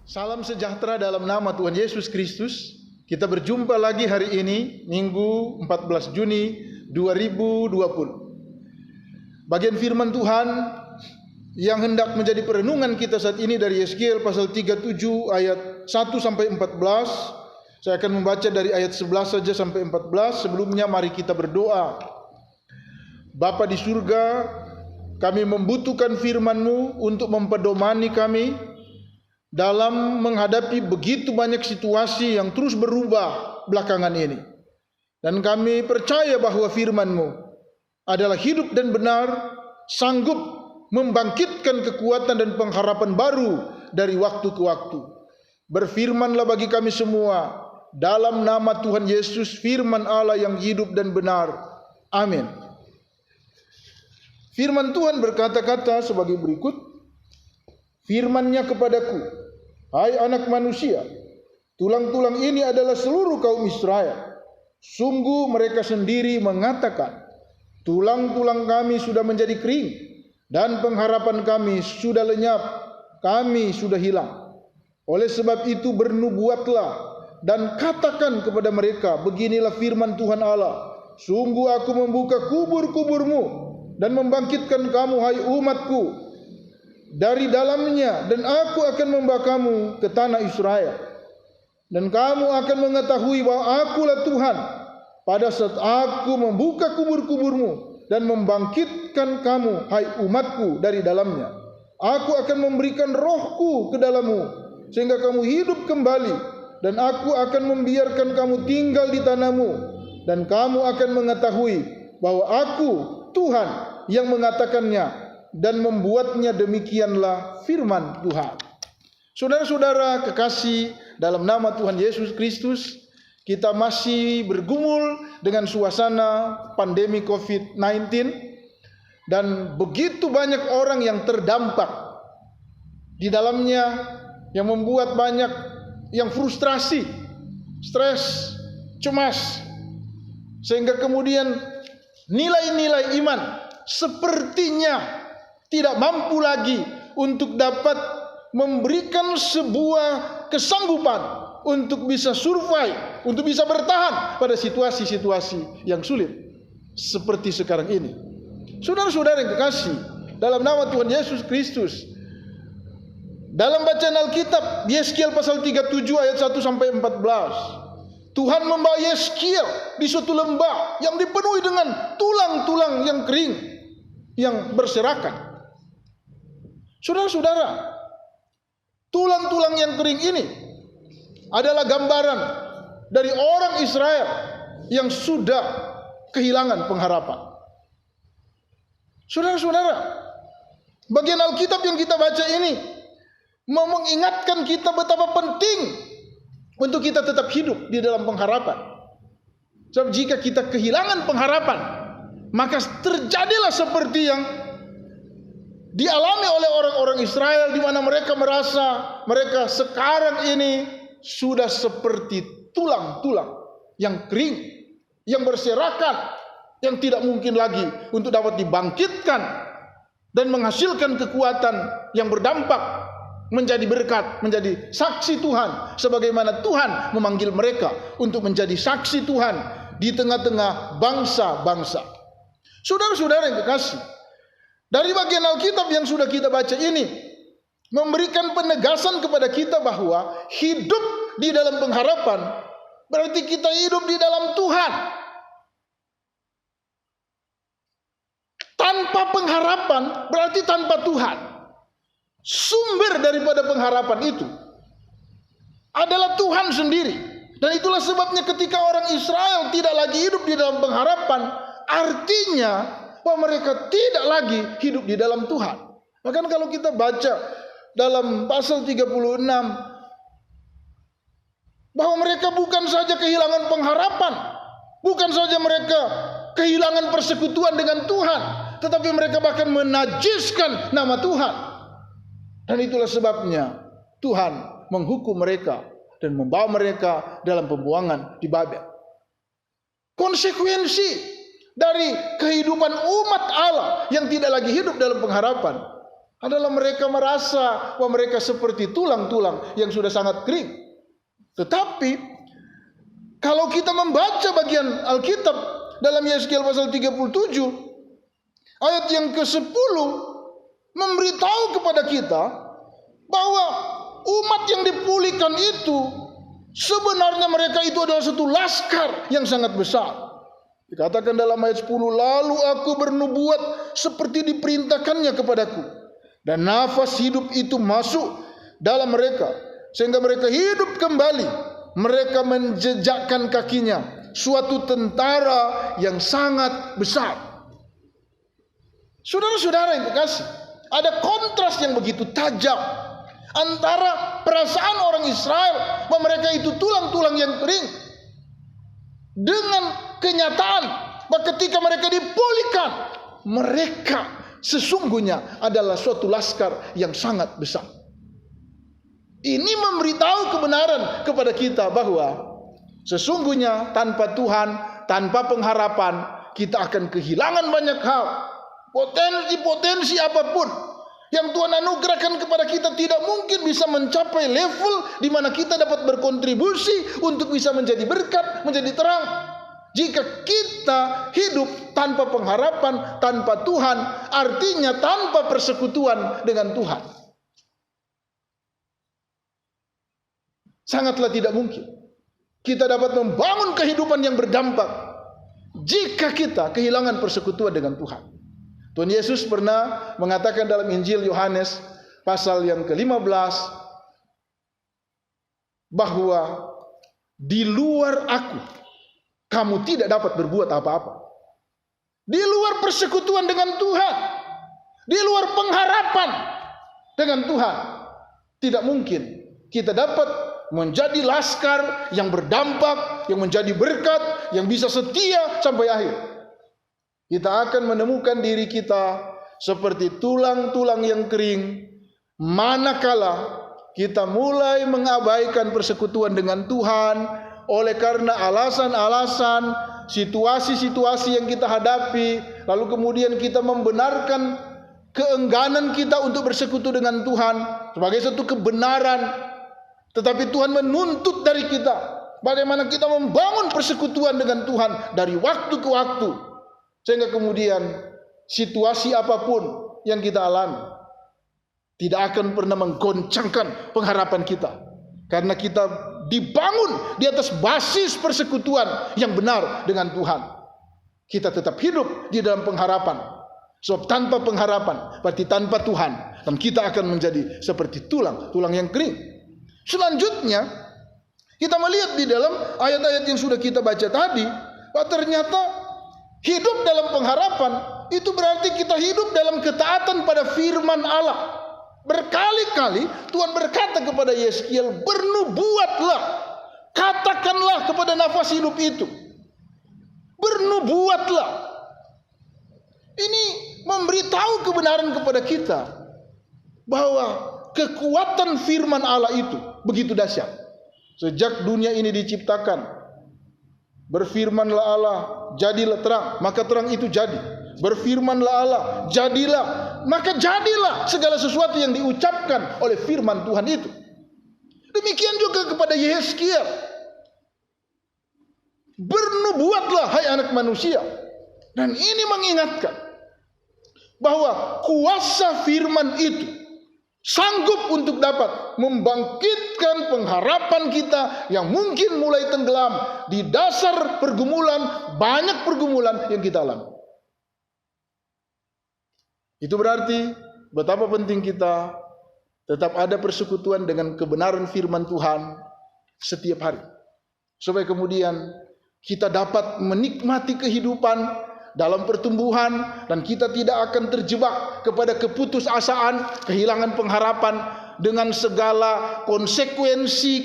Salam sejahtera dalam nama Tuhan Yesus Kristus. Kita berjumpa lagi hari ini, Minggu 14 Juni 2020. Bagian firman Tuhan yang hendak menjadi perenungan kita saat ini dari Yeskiel pasal 37 ayat 1 sampai 14. Saya akan membaca dari ayat 11 saja sampai 14. Sebelumnya mari kita berdoa. Bapa di surga, kami membutuhkan firman-Mu untuk mempedomani kami dalam menghadapi begitu banyak situasi yang terus berubah belakangan ini. Dan kami percaya bahwa firman-Mu adalah hidup dan benar, sanggup membangkitkan kekuatan dan pengharapan baru dari waktu ke waktu. Berfirmanlah bagi kami semua, dalam nama Tuhan Yesus, firman Allah yang hidup dan benar. Amin. Firman Tuhan berkata-kata sebagai berikut. Firman-Nya kepadaku, hai anak manusia, tulang-tulang ini adalah seluruh kaum Israel. Sungguh mereka sendiri mengatakan, tulang-tulang kami sudah menjadi kering, dan pengharapan kami sudah lenyap, kami sudah hilang. Oleh sebab itu bernubuatlah, dan katakan kepada mereka, beginilah firman Tuhan Allah, sungguh aku membuka kubur-kuburmu, dan membangkitkan kamu, hai umatku, dari dalamnya, dan aku akan membawa kamu ke tanah Israel. Dan kamu akan mengetahui bahwa akulah Tuhan pada saat aku membuka kubur-kuburmu dan membangkitkan kamu, hai umatku, dari dalamnya. Aku akan memberikan rohku ke dalammu sehingga kamu hidup kembali, dan aku akan membiarkan kamu tinggal di tanahmu, dan kamu akan mengetahui bahwa aku Tuhan yang mengatakannya dan membuatnya. Demikianlah firman Tuhan. Saudara-saudara kekasih dalam nama Tuhan Yesus Kristus, kita masih bergumul dengan suasana pandemi COVID-19 dan begitu banyak orang yang terdampak di dalamnya, yang membuat banyak yang frustrasi, stres, cemas, sehingga kemudian nilai-nilai iman sepertinya tidak mampu lagi untuk dapat memberikan sebuah kesanggupan untuk bisa survive, untuk bisa bertahan pada situasi-situasi yang sulit seperti sekarang ini. Saudara-saudara yang kekasih dalam nama Tuhan Yesus Kristus, dalam bacaan Alkitab Yeskiel pasal 37 ayat 1 sampai 14, Tuhan membawa Yeskiel di suatu lembah yang dipenuhi dengan tulang-tulang yang kering, yang berserakan. Saudara-saudara, tulang-tulang yang kering ini adalah gambaran dari orang Israel yang sudah kehilangan pengharapan. Saudara-saudara, bagian Alkitab yang kita baca ini mau mengingatkan kita betapa penting untuk kita tetap hidup di dalam pengharapan. Sebab jika kita kehilangan pengharapan, maka terjadilah seperti yang dialami oleh orang-orang Israel, di mana mereka merasa mereka sekarang ini sudah seperti tulang-tulang yang kering, yang berserakan, yang tidak mungkin lagi untuk dapat dibangkitkan dan menghasilkan kekuatan yang berdampak menjadi berkat, menjadi saksi Tuhan, sebagaimana Tuhan memanggil mereka untuk menjadi saksi Tuhan di tengah-tengah bangsa-bangsa. Saudara-saudara yang kekasih, dari bagian Alkitab yang sudah kita baca ini memberikan penegasan kepada kita bahwa hidup di dalam pengharapan berarti kita hidup di dalam Tuhan. Tanpa pengharapan berarti tanpa Tuhan. Sumber daripada pengharapan itu adalah Tuhan sendiri. Dan itulah sebabnya ketika orang Israel tidak lagi hidup di dalam pengharapan, artinya bahwa mereka tidak lagi hidup di dalam Tuhan. Bahkan kalau kita baca dalam pasal 36, bahwa mereka bukan saja kehilangan pengharapan, bukan saja mereka kehilangan persekutuan dengan Tuhan, tetapi mereka bahkan menajiskan nama Tuhan. Dan itulah sebabnya Tuhan menghukum mereka dan membawa mereka dalam pembuangan di Babel. Konsekuensi dari kehidupan umat Allah yang tidak lagi hidup dalam pengharapan adalah mereka merasa bahwa mereka seperti tulang-tulang yang sudah sangat kering. Tetapi kalau kita membaca bagian Alkitab dalam Yeskiel pasal 37 ayat yang ke-10 memberitahu kepada kita bahwa umat yang dipulihkan itu sebenarnya mereka itu adalah satu laskar yang sangat besar. Dikatakan dalam ayat 10, lalu aku bernubuat seperti diperintahkannya kepadaku, dan nafas hidup itu masuk dalam mereka, sehingga mereka hidup kembali. Mereka menjejakkan kakinya, suatu tentara yang sangat besar. Saudara-saudara yang kekasih, ada kontras yang begitu tajam antara perasaan orang Israel bahwa mereka itu tulang-tulang yang kering dengan kenyataan bahwa ketika mereka dipulihkan, mereka sesungguhnya adalah suatu laskar yang sangat besar. Ini memberitahu kebenaran kepada kita bahwa sesungguhnya tanpa Tuhan, tanpa pengharapan, kita akan kehilangan banyak hal. Potensi-potensi apapun yang Tuhan anugerahkan kepada kita tidak mungkin bisa mencapai level di mana kita dapat berkontribusi untuk bisa menjadi berkat, menjadi terang. Jika kita hidup tanpa pengharapan, tanpa Tuhan, artinya tanpa persekutuan dengan Tuhan. Sangatlah tidak mungkin kita dapat membangun kehidupan yang berdampak jika kita kehilangan persekutuan dengan Tuhan. Tuhan Yesus pernah mengatakan dalam Injil Yohanes pasal yang ke-15 bahwa di luar aku kamu tidak dapat berbuat apa-apa. Di luar persekutuan dengan Tuhan, di luar pengharapan dengan Tuhan, tidak mungkin kita dapat menjadi laskar yang berdampak, yang menjadi berkat, yang bisa setia sampai akhir. Kita akan menemukan diri kita seperti tulang-tulang yang kering manakala kita mulai mengabaikan persekutuan dengan Tuhan oleh karena alasan-alasan, situasi-situasi yang kita hadapi, lalu kemudian kita membenarkan keengganan kita untuk bersekutu dengan Tuhan sebagai satu kebenaran. Tetapi Tuhan menuntut dari kita bagaimana kita membangun persekutuan dengan Tuhan dari waktu ke waktu, sehingga kemudian situasi apapun yang kita alami tidak akan pernah menggoncangkan pengharapan kita, karena kita dibangun di atas basis persekutuan yang benar dengan Tuhan. Kita tetap hidup di dalam pengharapan, sebab tanpa pengharapan berarti tanpa Tuhan, dan kita akan menjadi seperti tulang-tulang yang kering. Selanjutnya kita melihat di dalam ayat-ayat yang sudah kita baca tadi bahwa ternyata hidup dalam pengharapan itu berarti kita hidup dalam ketaatan pada firman Allah. Berkali-kali Tuhan berkata kepada Yeskiel, bernubuatlah, katakanlah kepada nafas hidup itu, bernubuatlah. Ini memberitahu kebenaran kepada kita bahwa kekuatan firman Allah itu begitu dahsyat. Sejak dunia ini diciptakan, berfirmanlah Allah, jadilah terang, maka terang itu jadi. Berfirmanlah Allah, jadilah, maka jadilah segala sesuatu yang diucapkan oleh firman Tuhan itu. Demikian juga kepada Yeskiel, bernubuatlah hai anak manusia. Dan ini mengingatkan bahwa kuasa firman itu sanggup untuk dapat membangkitkan pengharapan kita yang mungkin mulai tenggelam di dasar pergumulan, banyak pergumulan yang kita alami. Itu berarti betapa penting kita tetap ada persekutuan dengan kebenaran firman Tuhan setiap hari, supaya kemudian kita dapat menikmati kehidupan dalam pertumbuhan, dan kita tidak akan terjebak kepada keputusasaan, kehilangan pengharapan dengan segala konsekuensi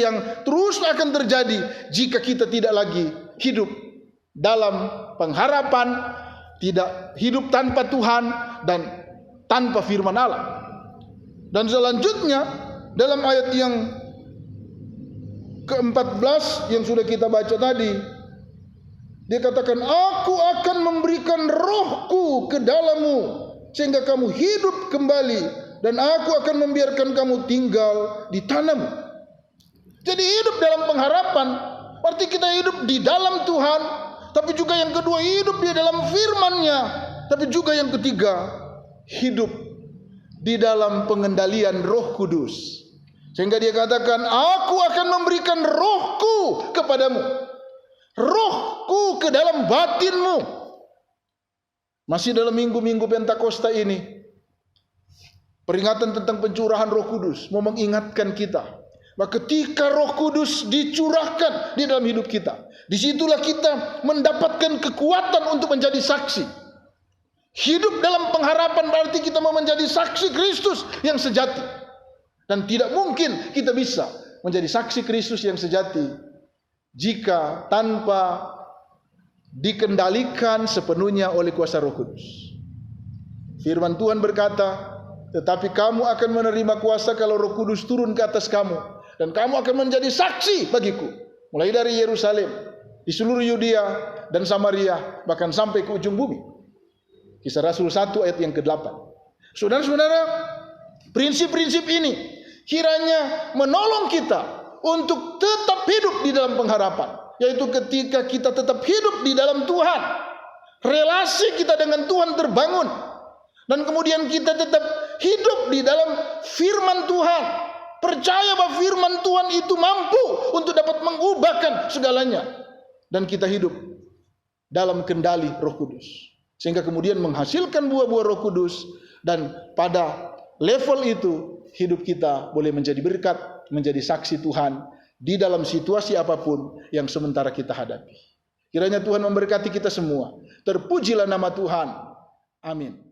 yang terus akan terjadi jika kita tidak lagi hidup dalam pengharapan, tidak hidup tanpa Tuhan dan tanpa firman Allah. Dan selanjutnya dalam ayat yang ke-14 yang sudah kita baca tadi, dia katakan, aku akan memberikan rohku ke dalammu sehingga kamu hidup kembali, dan aku akan membiarkan kamu tinggal di tanahmu. Jadi hidup dalam pengharapan berarti kita hidup di dalam Tuhan, tapi juga yang kedua hidup di dalam firman-Nya, tapi juga yang ketiga hidup di dalam pengendalian Roh Kudus. Sehingga dia katakan, aku akan memberikan rohku kepadamu, rohku ke dalam batinmu. Masih dalam minggu-minggu Pentakosta ini, peringatan tentang pencurahan Roh Kudus mau mengingatkan kita bahwa ketika Roh Kudus dicurahkan di dalam hidup kita, disitulah kita mendapatkan kekuatan untuk menjadi saksi. Hidup dalam pengharapan berarti kita mau menjadi saksi Kristus yang sejati. Dan tidak mungkin kita bisa menjadi saksi Kristus yang sejati jika tanpa dikendalikan sepenuhnya oleh kuasa Roh Kudus. Firman Tuhan berkata, tetapi kamu akan menerima kuasa kalau Roh Kudus turun ke atas kamu, dan kamu akan menjadi saksi bagiku, mulai dari Yerusalem, di seluruh Yudea dan Samaria, bahkan sampai ke ujung bumi. Kisah Rasul 1 ayat yang ke-8. Saudara-saudara, prinsip-prinsip ini kiranya menolong kita untuk tetap hidup di dalam pengharapan, yaitu ketika kita tetap hidup di dalam Tuhan, relasi kita dengan Tuhan terbangun, dan kemudian kita tetap hidup di dalam firman Tuhan, percaya bahwa firman Tuhan itu mampu untuk dapat mengubahkan segalanya, dan kita hidup dalam kendali Roh Kudus, sehingga kemudian menghasilkan buah-buah Roh Kudus, dan pada level itu hidup kita boleh menjadi berkat, menjadi saksi Tuhan di dalam situasi apapun yang sementara kita hadapi. Kiranya Tuhan memberkati kita semua. Terpujilah nama Tuhan. Amin.